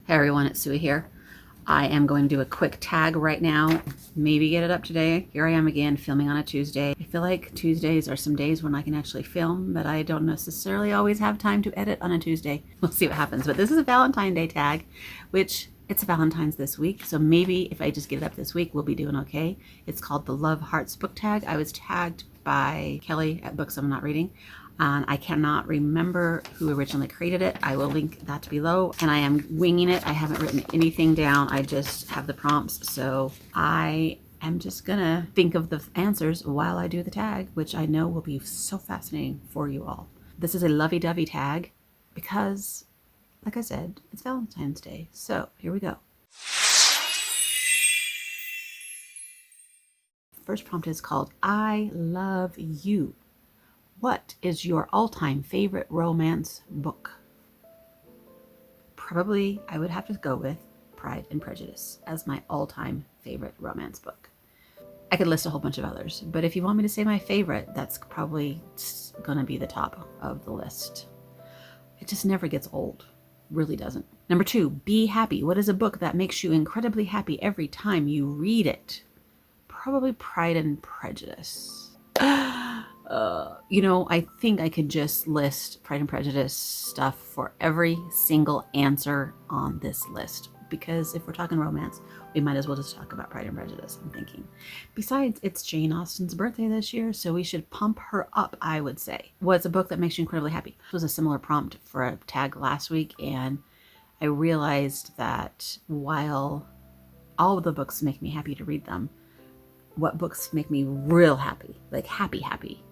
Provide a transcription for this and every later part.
Hey everyone, it's Suey here. I am going to do a quick tag right now, maybe get it up today. Here I am again, filming on a Tuesday. I feel like Tuesdays are some days when I can actually film, but I don't necessarily always have time to edit on a Tuesday. We'll see what happens. But this is a Valentine's Day tag, which it's Valentine's this week, so maybe if I just get it up this week, we'll be doing okay. It's called the Love Hearts book tag. I was tagged by Kelly at Books I'm Not Reading. And I cannot remember who originally created it. I will link that below. And I am winging it. I haven't written anything down. I just have the prompts. So I am just gonna think of the answers while I do the tag, which I know will be so fascinating for you all. This is a lovey-dovey tag because, like I said, it's Valentine's Day. So here we go. First prompt is called I Love You. What is your all-time favorite romance book? Probably I would have to go with Pride and Prejudice as my all-time favorite romance book. I could list a whole bunch of others, but if you want me to say my favorite, that's probably gonna be the top of the list. It just never gets old, really doesn't. Number 2, Be Happy. What is a book that makes you incredibly happy every time you read it? Probably Pride and Prejudice. I think I could just list Pride and Prejudice stuff for every single answer on this list. Because if we're talking romance, we might as well just talk about Pride and Prejudice, I'm thinking. Besides, it's Jane Austen's birthday this year, so we should pump her up, I would say. What's a book that makes you incredibly happy? This was a similar prompt for a tag last week, and I realized that while all of the books make me happy to read them, what books make me real happy, like happy,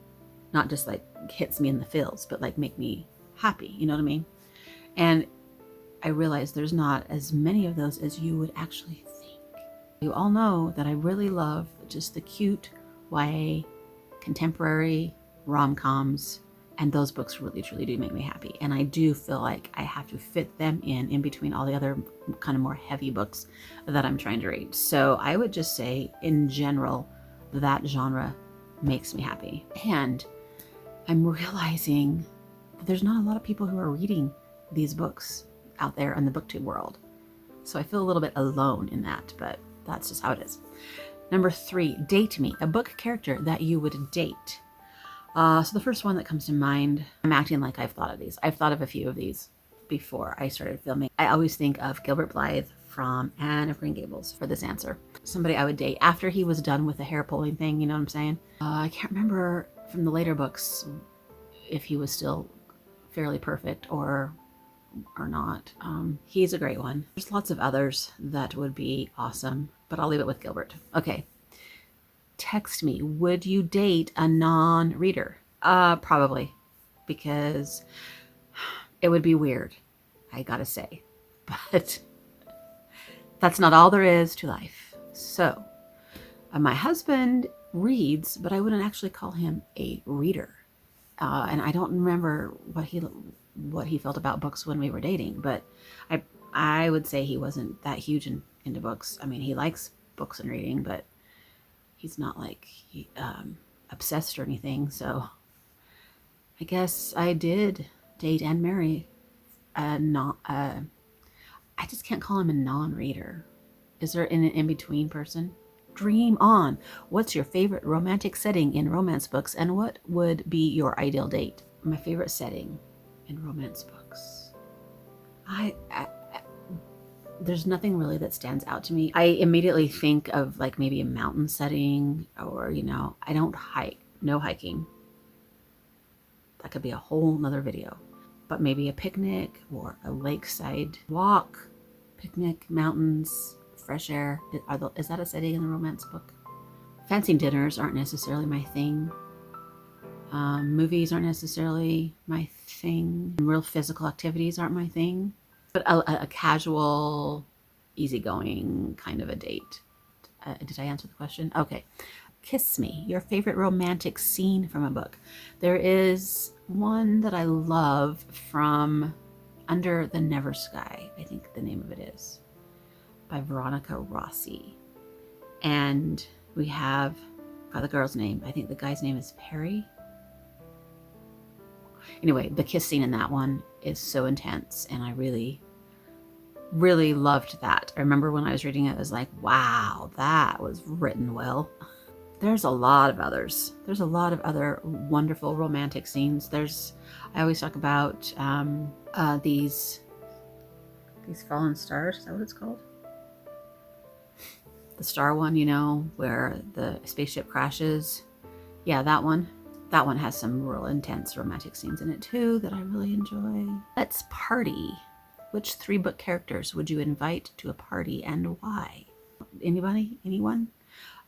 not just like hits me in the feels, but like make me happy, you know what I mean? And I realized there's not as many of those as you would actually think. You all know that I really love just the cute YA, contemporary rom-coms, and those books really truly do make me happy. And I do feel like I have to fit them in between all the other kind of more heavy books that I'm trying to read. So I would just say in general, that genre makes me happy. And I'm realizing that there's not a lot of people who are reading these books out there in the booktube world. So I feel a little bit alone in that, but that's just how it is. Number 3, Date Me, a book character that you would date. So the first one that comes to mind, I'm acting like I've thought of these. I've thought of a few of these before I started filming. I always think of Gilbert Blythe from Anne of Green Gables for this answer. Somebody I would date after he was done with the hair pulling thing, you know what I'm saying? I can't remember from the later books if he was still fairly perfect or not. He's a great one. There's lots of others that would be awesome, but I'll leave it with Gilbert. Okay. Text me. Would you date a non-reader? Probably, because it would be weird, I gotta say. But that's not all there is to life. So, my husband reads, but I wouldn't actually call him a reader. And I don't remember what he felt about books when we were dating, but I would say he wasn't that huge into books. I mean, he likes books and reading, but he's not like obsessed or anything. So I guess I did date and marry I just can't call him a non-reader. Is there an in-between person? Dream on. What's your favorite romantic setting in romance books, and what would be your ideal date? My favorite setting in romance books. There's nothing really that stands out to me. I immediately think of like maybe a mountain setting, or I don't hike. No hiking. That could be a whole nother video. But maybe a picnic or a lakeside walk, picnic, mountains, fresh air. Is that a setting in a romance book? Fancy dinners aren't necessarily my thing. Movies aren't necessarily my thing. Real physical activities aren't my thing. But a casual, easygoing kind of a date. Did I answer the question? Okay. Kiss Me, your favorite romantic scene from a book. There is one that I love from Under the Never Sky, I think the name of it is, by Veronica Rossi. And we have the girl's name. I think the guy's name is Perry. Anyway, the kiss scene in that one is so intense, and I really Really loved that. I remember when I was reading it, I was like, wow, that was written well. There's a lot of others. There's a lot of other wonderful romantic scenes. I always talk about these fallen stars. Is that what it's called? The star one, you know, where the spaceship crashes. Yeah, that one. That one has some real intense romantic scenes in it too that I really enjoy. Let's party. Which 3 book characters would you invite to a party and why? Anybody? Anyone?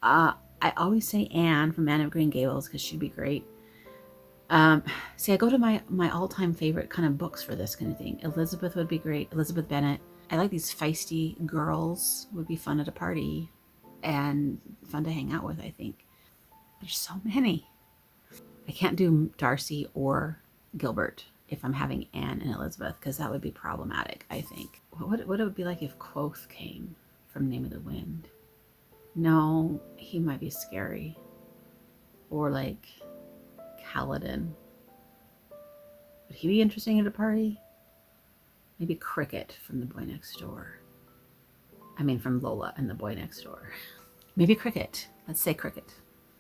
I always say Anne from Anne of Green Gables because she'd be great. See, I go to my all-time favorite kind of books for this kind of thing. Elizabeth would be great. Elizabeth Bennet. I like these feisty girls. Would be fun at a party and fun to hang out with, I think. There's so many. I can't do Darcy or Gilbert if I'm having Anne and Elizabeth because that would be problematic, I think. What would it be like if Quoth came from Name of the Wind? No, he might be scary. Or like Kaladin. Would he be interesting at a party? Maybe Cricket from The Boy Next Door. I mean, from Lola and The Boy Next Door. Maybe Cricket. Let's say Cricket.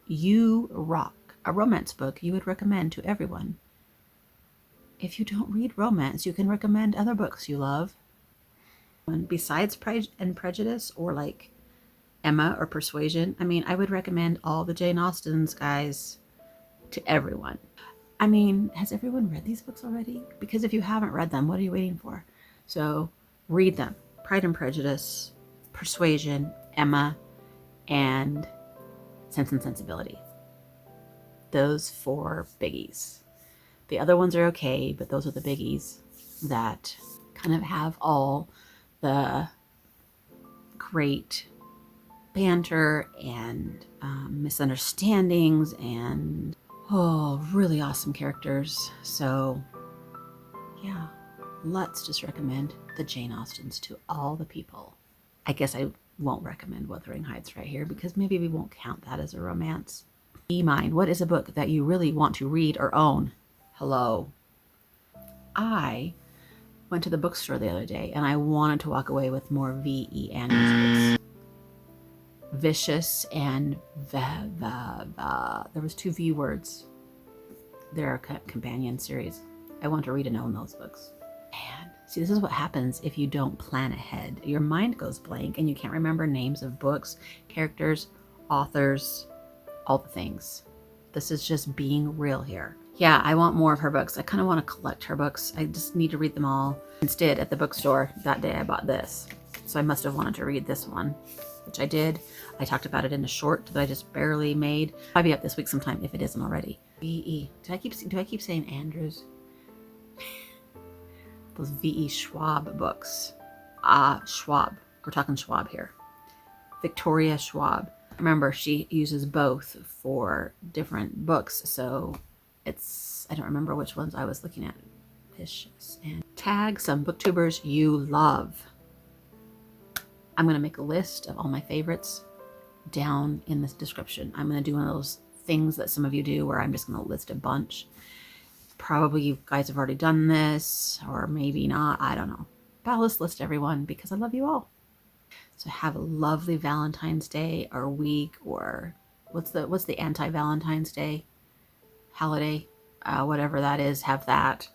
You Rock. A romance book you would recommend to everyone. If you don't read romance, you can recommend other books you love. And besides Pride and Prejudice or like Emma or Persuasion, I mean, I would recommend all the Jane Austen's, guys, to everyone. I mean, has everyone read these books already? Because if you haven't read them, what are you waiting for? So read them. Pride and Prejudice, Persuasion, Emma, and Sense and Sensibility. Those 4 biggies. The other ones are okay, but those are the biggies that kind of have all the great banter and misunderstandings and really awesome characters. So yeah, let's just recommend the Jane Austens to all the people. I guess I won't recommend Wuthering Heights right here because maybe we won't count that as a romance. Be mine. What is a book that you really want to read or own? Hello. I went to the bookstore the other day and I wanted to walk away with more V.E. Andrews books. Vicious and there was 2 V words. They're a companion series. I want to read and own those books. Man, see, this is what happens if you don't plan ahead. Your mind goes blank and you can't remember names of books, characters, authors, all the things. This is just being real here. Yeah, I want more of her books. I kind of want to collect her books. I just need to read them all. Instead, at the bookstore that day, I bought this. So I must have wanted to read this one, which I did. I talked about it in a short that I just barely made. I'll be up this week sometime if it isn't already. V.E. Do I keep saying Andrews? Those V.E. Schwab books. Schwab. We're talking Schwab here. Victoria Schwab. Remember, she uses both for different books, so I don't remember which ones I was looking at. Vicious and tag some booktubers you love. I'm going to make a list of all my favorites down in this description. I'm going to do one of those things that some of you do where I'm just going to list a bunch. Probably you guys have already done this, or maybe not. I don't know. But I'll just list everyone because I love you all. So have a lovely Valentine's Day or week, or what's the anti-Valentine's Day holiday? Whatever that is, have that.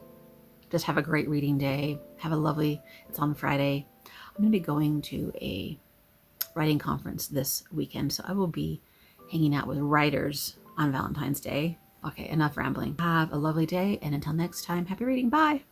Just have a great reading day. Have a lovely, it's on Friday. I'm going to be going to a writing conference this weekend, so I will be hanging out with writers on Valentine's Day. Okay, enough rambling. Have a lovely day, and until next time, happy reading. Bye.